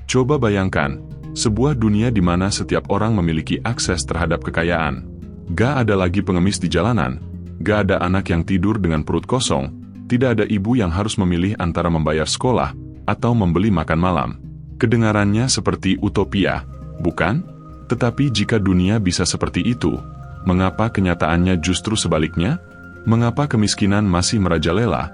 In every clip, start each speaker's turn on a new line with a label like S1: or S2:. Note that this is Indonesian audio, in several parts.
S1: Coba bayangkan, sebuah dunia di mana setiap orang memiliki akses terhadap kekayaan. Gak ada lagi pengemis di jalanan, gak ada anak yang tidur dengan perut kosong, tidak ada ibu yang harus memilih antara membayar sekolah atau membeli makan malam. Kedengarannya seperti utopia, bukan? Tetapi jika dunia bisa seperti itu, mengapa kenyataannya justru sebaliknya? Mengapa kemiskinan masih merajalela,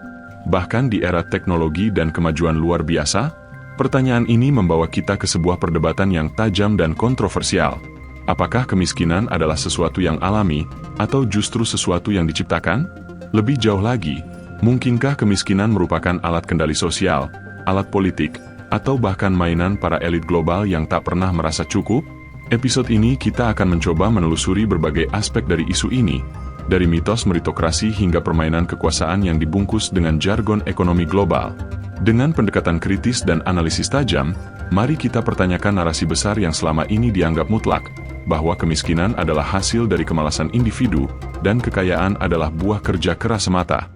S1: bahkan di era teknologi dan kemajuan luar biasa? Pertanyaan ini membawa kita ke sebuah perdebatan yang tajam dan kontroversial. Apakah kemiskinan adalah sesuatu yang alami, atau justru sesuatu yang diciptakan? Lebih jauh lagi, mungkinkah kemiskinan merupakan alat kendali sosial, alat politik, atau bahkan mainan para elit global yang tak pernah merasa cukup? Episode ini kita akan mencoba menelusuri berbagai aspek dari isu ini, dari mitos meritokrasi hingga permainan kekuasaan yang dibungkus dengan jargon ekonomi global. Dengan pendekatan kritis dan analisis tajam, mari kita pertanyakan narasi besar yang selama ini dianggap mutlak, bahwa kemiskinan adalah hasil dari kemalasan individu, dan kekayaan adalah buah kerja keras semata.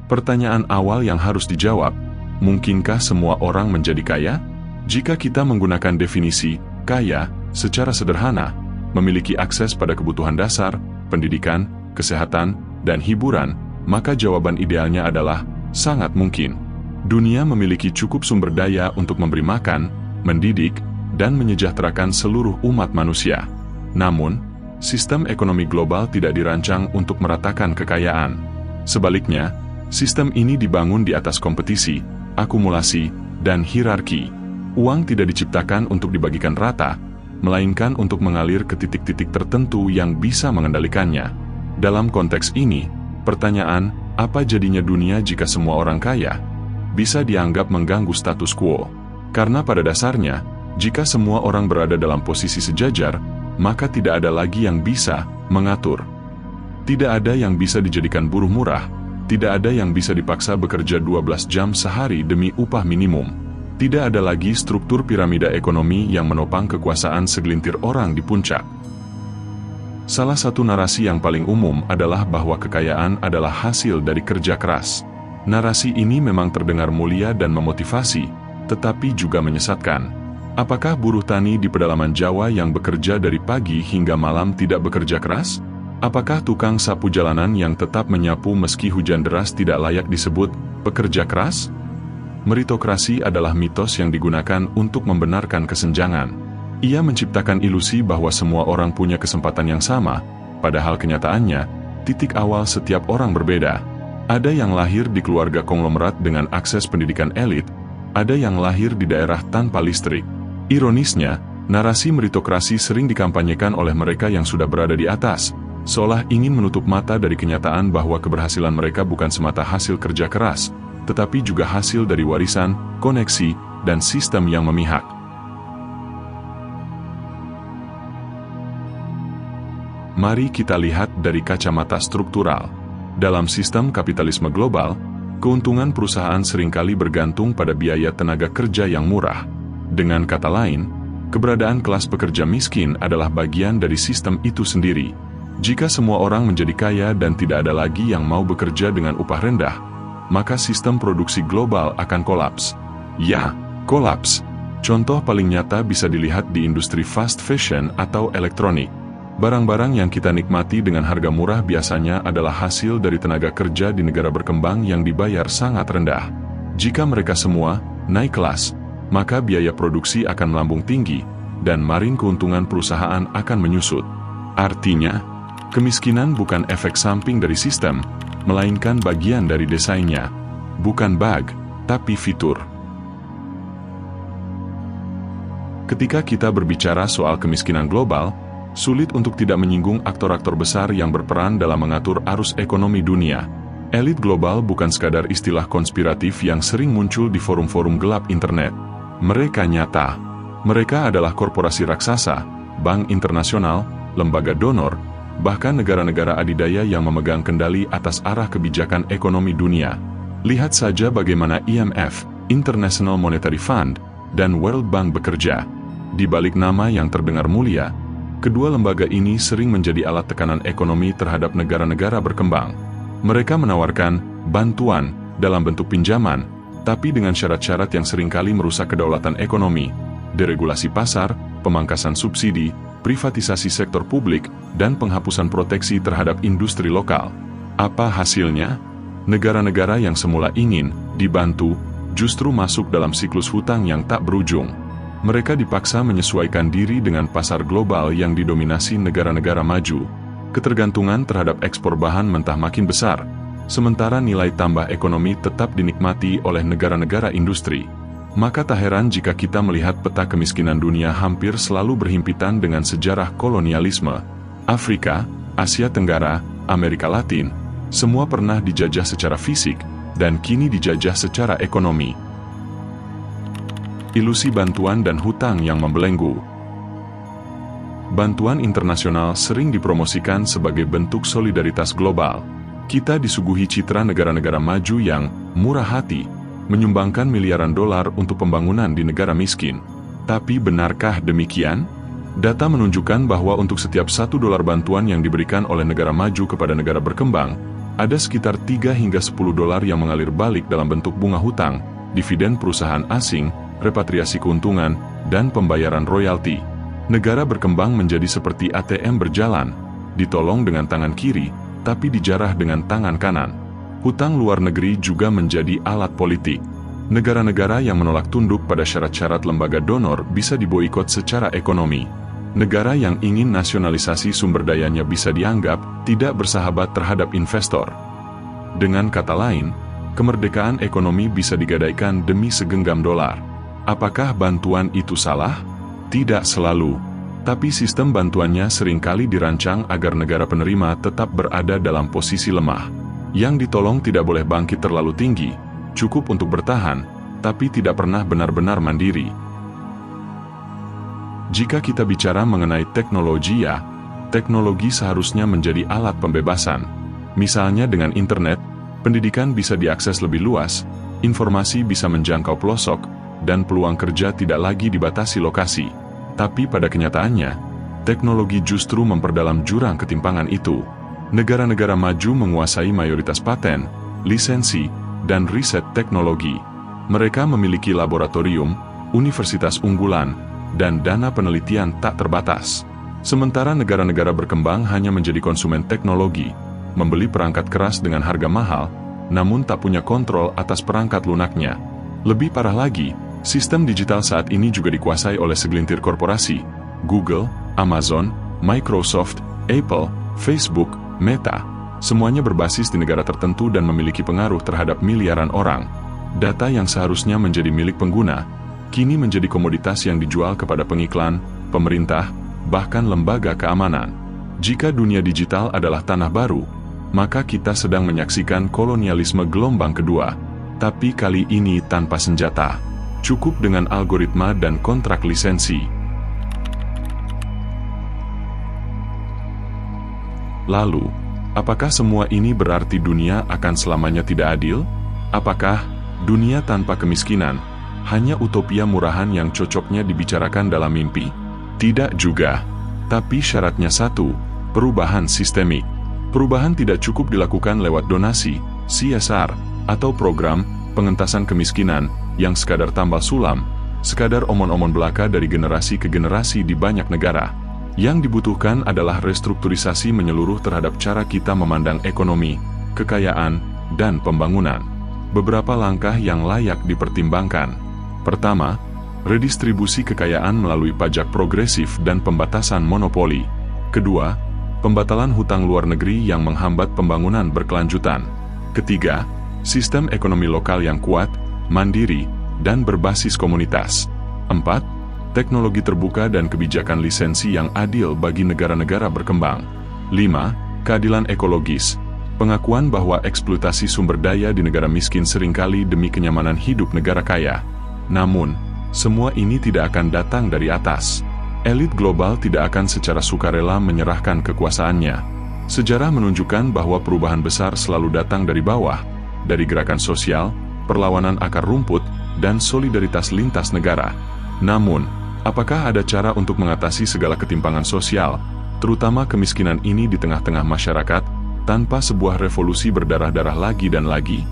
S1: Pertanyaan awal yang harus dijawab, mungkinkah semua orang menjadi kaya? Jika kita menggunakan definisi kaya secara sederhana, memiliki akses pada kebutuhan dasar, pendidikan, kesehatan, dan hiburan, maka jawaban idealnya adalah sangat mungkin. Dunia memiliki cukup sumber daya untuk memberi makan, mendidik, dan menyejahterakan seluruh umat manusia. Namun, sistem ekonomi global tidak dirancang untuk meratakan kekayaan. Sebaliknya, sistem ini dibangun di atas kompetisi, akumulasi, dan hierarki. Uang tidak diciptakan untuk dibagikan rata, melainkan untuk mengalir ke titik-titik tertentu yang bisa mengendalikannya. Dalam konteks ini, pertanyaan, apa jadinya dunia jika semua orang kaya? Bisa dianggap mengganggu status quo. Karena pada dasarnya, jika semua orang berada dalam posisi sejajar, maka tidak ada lagi yang bisa mengatur. Tidak ada yang bisa dijadikan buruh murah, tidak ada yang bisa dipaksa bekerja 12 jam sehari demi upah minimum. Tidak ada lagi struktur piramida ekonomi yang menopang kekuasaan segelintir orang di puncak. Salah satu narasi yang paling umum adalah bahwa kekayaan adalah hasil dari kerja keras. Narasi ini memang terdengar mulia dan memotivasi, tetapi juga menyesatkan. Apakah buruh tani di pedalaman Jawa yang bekerja dari pagi hingga malam tidak bekerja keras? Apakah tukang sapu jalanan yang tetap menyapu meski hujan deras tidak layak disebut pekerja keras? Meritokrasi adalah mitos yang digunakan untuk membenarkan kesenjangan. Ia menciptakan ilusi bahwa semua orang punya kesempatan yang sama, padahal kenyataannya, titik awal setiap orang berbeda. Ada yang lahir di keluarga konglomerat dengan akses pendidikan elit, ada yang lahir di daerah tanpa listrik. Ironisnya, narasi meritokrasi sering dikampanyekan oleh mereka yang sudah berada di atas, seolah ingin menutup mata dari kenyataan bahwa keberhasilan mereka bukan semata hasil kerja keras, tetapi juga hasil dari warisan, koneksi, dan sistem yang memihak. Mari kita lihat dari kacamata struktural. Dalam sistem kapitalisme global, keuntungan perusahaan seringkali bergantung pada biaya tenaga kerja yang murah. Dengan kata lain, keberadaan kelas pekerja miskin adalah bagian dari sistem itu sendiri. Jika semua orang menjadi kaya dan tidak ada lagi yang mau bekerja dengan upah rendah, maka sistem produksi global akan kolaps. Ya, kolaps. Contoh paling nyata bisa dilihat di industri fast fashion atau elektronik. Barang-barang yang kita nikmati dengan harga murah biasanya adalah hasil dari tenaga kerja di negara berkembang yang dibayar sangat rendah. Jika mereka semua naik kelas, maka biaya produksi akan melambung tinggi, dan margin keuntungan perusahaan akan menyusut. Artinya, kemiskinan bukan efek samping dari sistem, melainkan bagian dari desainnya. Bukan bug, tapi fitur. Ketika kita berbicara soal kemiskinan global, Sulit untuk tidak menyinggung aktor-aktor besar yang berperan dalam mengatur arus ekonomi dunia. Elit global bukan sekadar istilah konspiratif yang sering muncul di forum-forum gelap internet. Mereka nyata. Mereka adalah korporasi raksasa, bank internasional, lembaga donor, bahkan negara-negara adidaya yang memegang kendali atas arah kebijakan ekonomi dunia. Lihat saja bagaimana IMF, International Monetary Fund, dan World Bank bekerja. Di balik nama yang terdengar mulia, kedua lembaga ini sering menjadi alat tekanan ekonomi terhadap negara-negara berkembang. Mereka menawarkan bantuan dalam bentuk pinjaman, tapi dengan syarat-syarat yang seringkali merusak kedaulatan ekonomi, deregulasi pasar, pemangkasan subsidi, privatisasi sektor publik, dan penghapusan proteksi terhadap industri lokal. Apa hasilnya? Negara-negara yang semula ingin dibantu justru masuk dalam siklus hutang yang tak berujung. Mereka dipaksa menyesuaikan diri dengan pasar global yang didominasi negara-negara maju. Ketergantungan terhadap ekspor bahan mentah makin besar, sementara nilai tambah ekonomi tetap dinikmati oleh negara-negara industri. Maka tak heran jika kita melihat peta kemiskinan dunia hampir selalu berhimpitan dengan sejarah kolonialisme. Afrika, Asia Tenggara, Amerika Latin, semua pernah dijajah secara fisik, dan kini dijajah secara ekonomi. Ilusi bantuan dan hutang yang membelenggu. Bantuan internasional sering dipromosikan sebagai bentuk solidaritas global. Kita disuguhi citra negara-negara maju yang murah hati, menyumbangkan miliaran dolar untuk pembangunan di negara miskin. Tapi benarkah demikian? Data menunjukkan bahwa untuk setiap $1 bantuan yang diberikan oleh negara maju kepada negara berkembang, ada sekitar $3 hingga $10 yang mengalir balik dalam bentuk bunga hutang, dividen perusahaan asing, repatriasi keuntungan, dan pembayaran royalti. Negara berkembang menjadi seperti ATM berjalan, ditolong dengan tangan kiri, tapi dijarah dengan tangan kanan. Hutang luar negeri juga menjadi alat politik. Negara-negara yang menolak tunduk pada syarat-syarat lembaga donor bisa diboikot secara ekonomi. Negara yang ingin nasionalisasi sumber dayanya bisa dianggap tidak bersahabat terhadap investor. Dengan kata lain, kemerdekaan ekonomi bisa digadaikan demi segenggam dolar. Apakah bantuan itu salah? Tidak selalu. Tapi sistem bantuannya seringkali dirancang agar negara penerima tetap berada dalam posisi lemah. Yang ditolong tidak boleh bangkit terlalu tinggi, cukup untuk bertahan, tapi tidak pernah benar-benar mandiri. Jika kita bicara mengenai teknologi teknologi seharusnya menjadi alat pembebasan. Misalnya dengan internet, pendidikan bisa diakses lebih luas, informasi bisa menjangkau pelosok, dan peluang kerja tidak lagi dibatasi lokasi. Tapi pada kenyataannya, teknologi justru memperdalam jurang ketimpangan itu. Negara-negara maju menguasai mayoritas paten, lisensi, dan riset teknologi. Mereka memiliki laboratorium, universitas unggulan, dan dana penelitian tak terbatas. Sementara negara-negara berkembang hanya menjadi konsumen teknologi, membeli perangkat keras dengan harga mahal, namun tak punya kontrol atas perangkat lunaknya. Lebih parah lagi, sistem digital saat ini juga dikuasai oleh segelintir korporasi, Google, Amazon, Microsoft, Apple, Facebook, Meta. Semuanya berbasis di negara tertentu dan memiliki pengaruh terhadap miliaran orang. Data yang seharusnya menjadi milik pengguna, kini menjadi komoditas yang dijual kepada pengiklan, pemerintah, bahkan lembaga keamanan. Jika dunia digital adalah tanah baru, maka kita sedang menyaksikan kolonialisme gelombang kedua. Tapi kali ini tanpa senjata. Cukup dengan algoritma dan kontrak lisensi. Lalu, apakah semua ini berarti dunia akan selamanya tidak adil? Apakah dunia tanpa kemiskinan hanya utopia murahan yang cocoknya dibicarakan dalam mimpi? Tidak juga. Tapi syaratnya satu, perubahan sistemik. Perubahan tidak cukup dilakukan lewat donasi, CSR, atau program pengentasan kemiskinan yang sekadar tambal sulam, sekadar omon-omon belaka dari generasi ke generasi di banyak negara. Yang dibutuhkan adalah restrukturisasi menyeluruh terhadap cara kita memandang ekonomi, kekayaan, dan pembangunan. Beberapa langkah yang layak dipertimbangkan. Pertama, redistribusi kekayaan melalui pajak progresif dan pembatasan monopoli. Kedua, pembatalan hutang luar negeri yang menghambat pembangunan berkelanjutan. Ketiga, sistem ekonomi lokal yang kuat, mandiri, dan berbasis komunitas. 4. teknologi terbuka dan kebijakan lisensi yang adil bagi negara-negara berkembang. 5. Keadilan ekologis. Pengakuan bahwa eksploitasi sumber daya di negara miskin seringkali demi kenyamanan hidup negara kaya. Namun, semua ini tidak akan datang dari atas. Elit global tidak akan secara sukarela menyerahkan kekuasaannya. Sejarah menunjukkan bahwa perubahan besar selalu datang dari bawah, dari gerakan sosial, perlawanan akar rumput, dan solidaritas lintas negara. Namun, apakah ada cara untuk mengatasi segala ketimpangan sosial, terutama kemiskinan ini di tengah-tengah masyarakat, tanpa sebuah revolusi berdarah-darah lagi dan lagi?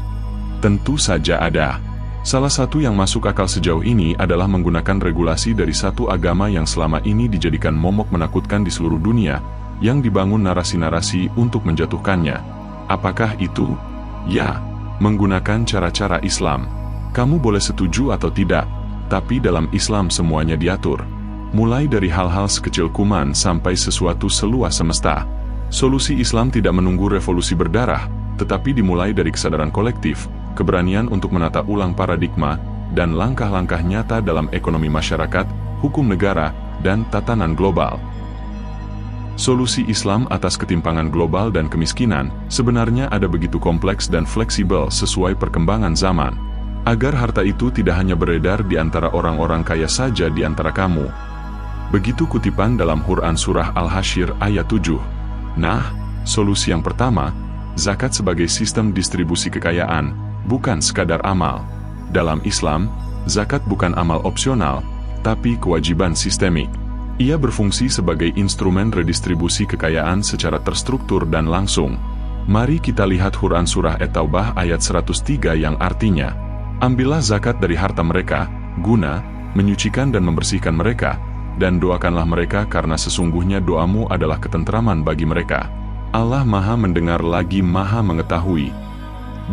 S1: Tentu saja ada. Salah satu yang masuk akal sejauh ini adalah menggunakan regulasi dari satu agama yang selama ini dijadikan momok menakutkan di seluruh dunia, yang dibangun narasi-narasi untuk menjatuhkannya. Apakah itu? Ya, menggunakan cara-cara Islam. Kamu boleh setuju atau tidak, tapi dalam Islam semuanya diatur. Mulai dari hal-hal sekecil kuman sampai sesuatu seluas semesta. Solusi Islam tidak menunggu revolusi berdarah, tetapi dimulai dari kesadaran kolektif, keberanian untuk menata ulang paradigma, dan langkah-langkah nyata dalam ekonomi masyarakat, hukum negara, dan tatanan global. Solusi Islam atas ketimpangan global dan kemiskinan sebenarnya ada begitu kompleks dan fleksibel sesuai perkembangan zaman, agar harta itu tidak hanya beredar di antara orang-orang kaya saja di antara kamu. Begitu kutipan dalam Quran Surah Al-Hasyr ayat 7. Nah, solusi yang pertama, zakat sebagai sistem distribusi kekayaan, bukan sekadar amal. Dalam Islam, zakat bukan amal opsional, tapi kewajiban sistemik. Ia berfungsi sebagai instrumen redistribusi kekayaan secara terstruktur dan langsung. Mari kita lihat Quran Surah At-Taubah ayat 103 yang artinya, ambillah zakat dari harta mereka, guna menyucikan dan membersihkan mereka, dan doakanlah mereka karena sesungguhnya doamu adalah ketentraman bagi mereka. Allah Maha Mendengar lagi Maha Mengetahui.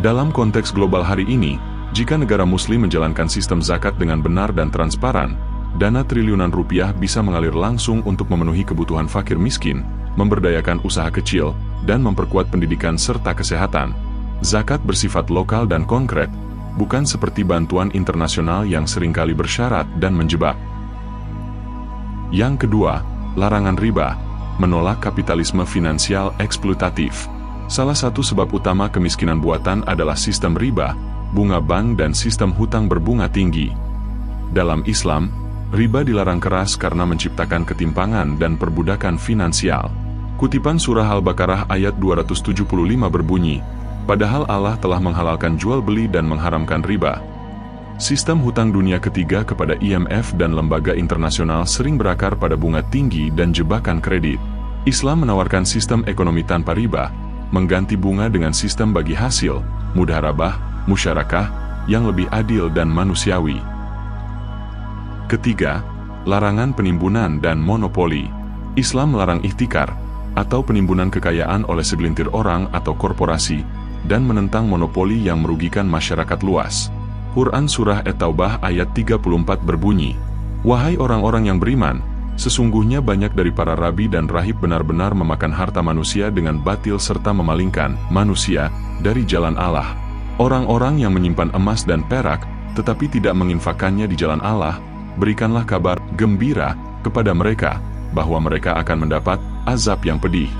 S1: Dalam konteks global hari ini, jika negara muslim menjalankan sistem zakat dengan benar dan transparan, dana triliunan rupiah bisa mengalir langsung untuk memenuhi kebutuhan fakir miskin, memberdayakan usaha kecil, dan memperkuat pendidikan serta kesehatan. Zakat bersifat lokal dan konkret, bukan seperti bantuan internasional yang seringkali bersyarat dan menjebak. Yang kedua, larangan riba, menolak kapitalisme finansial eksploitatif. Salah satu sebab utama kemiskinan buatan adalah sistem riba, bunga bank dan sistem hutang berbunga tinggi. Dalam Islam, riba dilarang keras karena menciptakan ketimpangan dan perbudakan finansial. Kutipan surah Al-Baqarah ayat 275 berbunyi, padahal Allah telah menghalalkan jual beli dan mengharamkan riba. Sistem hutang dunia ketiga kepada IMF dan lembaga internasional sering berakar pada bunga tinggi dan jebakan kredit. Islam menawarkan sistem ekonomi tanpa riba, mengganti bunga dengan sistem bagi hasil, mudharabah, musyarakah, yang lebih adil dan manusiawi. Ketiga, larangan penimbunan dan monopoli. Islam melarang ihtikar, atau penimbunan kekayaan oleh segelintir orang atau korporasi, dan menentang monopoli yang merugikan masyarakat luas. Quran Surah At-Taubah ayat 34 berbunyi, wahai orang-orang yang beriman, sesungguhnya banyak dari para rabi dan rahib benar-benar memakan harta manusia dengan batil serta memalingkan manusia dari jalan Allah. Orang-orang yang menyimpan emas dan perak, tetapi tidak menginfakkannya di jalan Allah, berikanlah kabar gembira kepada mereka, bahwa mereka akan mendapat azab yang pedih.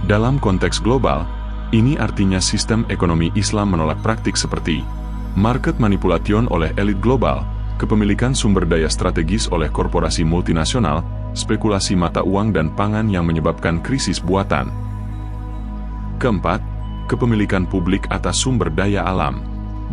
S1: Dalam konteks global, ini artinya sistem ekonomi Islam menolak praktik seperti market manipulation oleh elit global, kepemilikan sumber daya strategis oleh korporasi multinasional, spekulasi mata uang dan pangan yang menyebabkan krisis buatan. Keempat, kepemilikan publik atas sumber daya alam.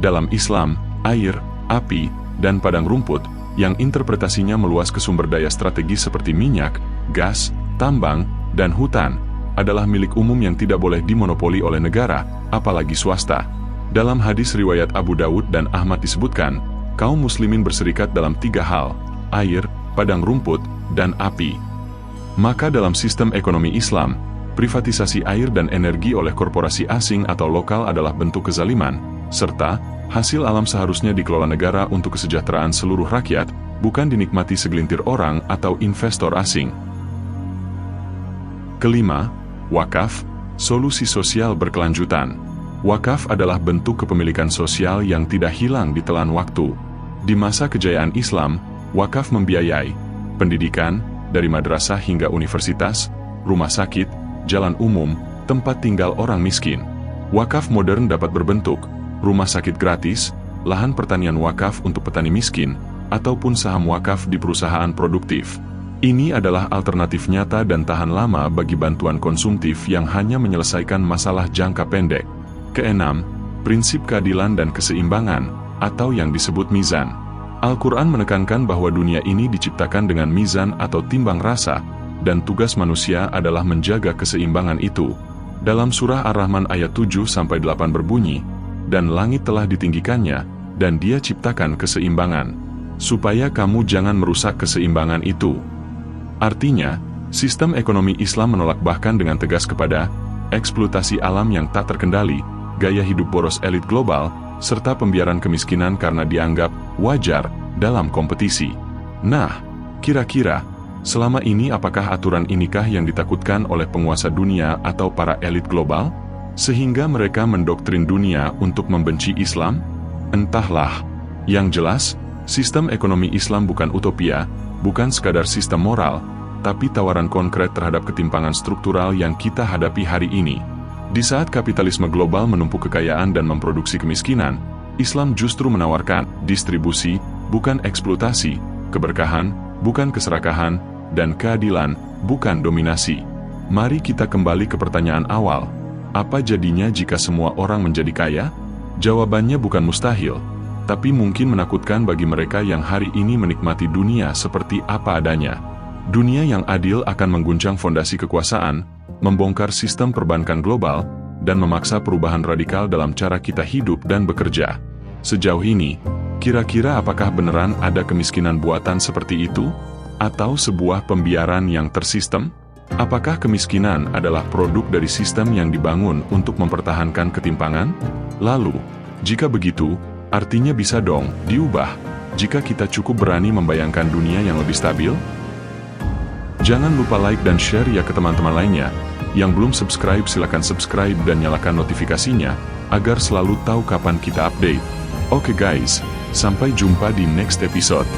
S1: Dalam Islam, air, api, dan padang rumput, yang interpretasinya meluas ke sumber daya strategis seperti minyak, gas, tambang, dan hutan, adalah milik umum yang tidak boleh dimonopoli oleh negara, apalagi swasta. Dalam hadis riwayat Abu Dawud dan Ahmad disebutkan, kaum muslimin berserikat dalam 3 hal, air, padang rumput, dan api. Maka dalam sistem ekonomi Islam, privatisasi air dan energi oleh korporasi asing atau lokal adalah bentuk kezaliman, serta hasil alam seharusnya dikelola negara untuk kesejahteraan seluruh rakyat, bukan dinikmati segelintir orang atau investor asing. Kelima, wakaf, solusi sosial berkelanjutan. Wakaf adalah bentuk kepemilikan sosial yang tidak hilang di telan waktu. Di masa kejayaan Islam, Wakaf membiayai pendidikan, dari madrasah hingga universitas, rumah sakit, jalan umum, tempat tinggal orang miskin. Wakaf modern dapat berbentuk rumah sakit gratis, lahan pertanian wakaf untuk petani miskin, ataupun saham wakaf di perusahaan produktif. Ini adalah alternatif nyata dan tahan lama bagi bantuan konsumtif yang hanya menyelesaikan masalah jangka pendek. Keenam, prinsip keadilan dan keseimbangan, atau yang disebut mizan. Al-Quran menekankan bahwa dunia ini diciptakan dengan mizan atau timbang rasa, dan tugas manusia adalah menjaga keseimbangan itu. Dalam surah Ar-Rahman ayat 7-8 berbunyi, "Dan langit telah ditinggikannya, dan Dia ciptakan keseimbangan, supaya kamu jangan merusak keseimbangan itu." Artinya, sistem ekonomi Islam menolak bahkan dengan tegas kepada eksploitasi alam yang tak terkendali, gaya hidup boros elit global, serta pembiaran kemiskinan karena dianggap wajar dalam kompetisi. Nah, kira-kira, selama ini apakah aturan inikah yang ditakutkan oleh penguasa dunia atau para elit global? Sehingga mereka mendoktrin dunia untuk membenci Islam? Entahlah. Yang jelas, sistem ekonomi Islam bukan utopia, bukan sekadar sistem moral, tapi tawaran konkret terhadap ketimpangan struktural yang kita hadapi hari ini. Di saat kapitalisme global menumpuk kekayaan dan memproduksi kemiskinan, Islam justru menawarkan distribusi, bukan eksploitasi, keberkahan, bukan keserakahan, dan keadilan, bukan dominasi. Mari kita kembali ke pertanyaan awal. Apa jadinya jika semua orang menjadi kaya? Jawabannya bukan mustahil, tapi mungkin menakutkan bagi mereka yang hari ini menikmati dunia seperti apa adanya. Dunia yang adil akan mengguncang fondasi kekuasaan, membongkar sistem perbankan global, dan memaksa perubahan radikal dalam cara kita hidup dan bekerja. Sejauh ini, kira-kira apakah beneran ada kemiskinan buatan seperti itu? Atau sebuah pembiaran yang tersistem? Apakah kemiskinan adalah produk dari sistem yang dibangun untuk mempertahankan ketimpangan? Lalu, jika begitu, artinya bisa dong diubah jika kita cukup berani membayangkan dunia yang lebih stabil? Jangan lupa like dan share ya ke teman-teman lainnya. Yang belum subscribe silakan subscribe dan nyalakan notifikasinya, agar selalu tahu kapan kita update. Oke guys, sampai jumpa di next episode.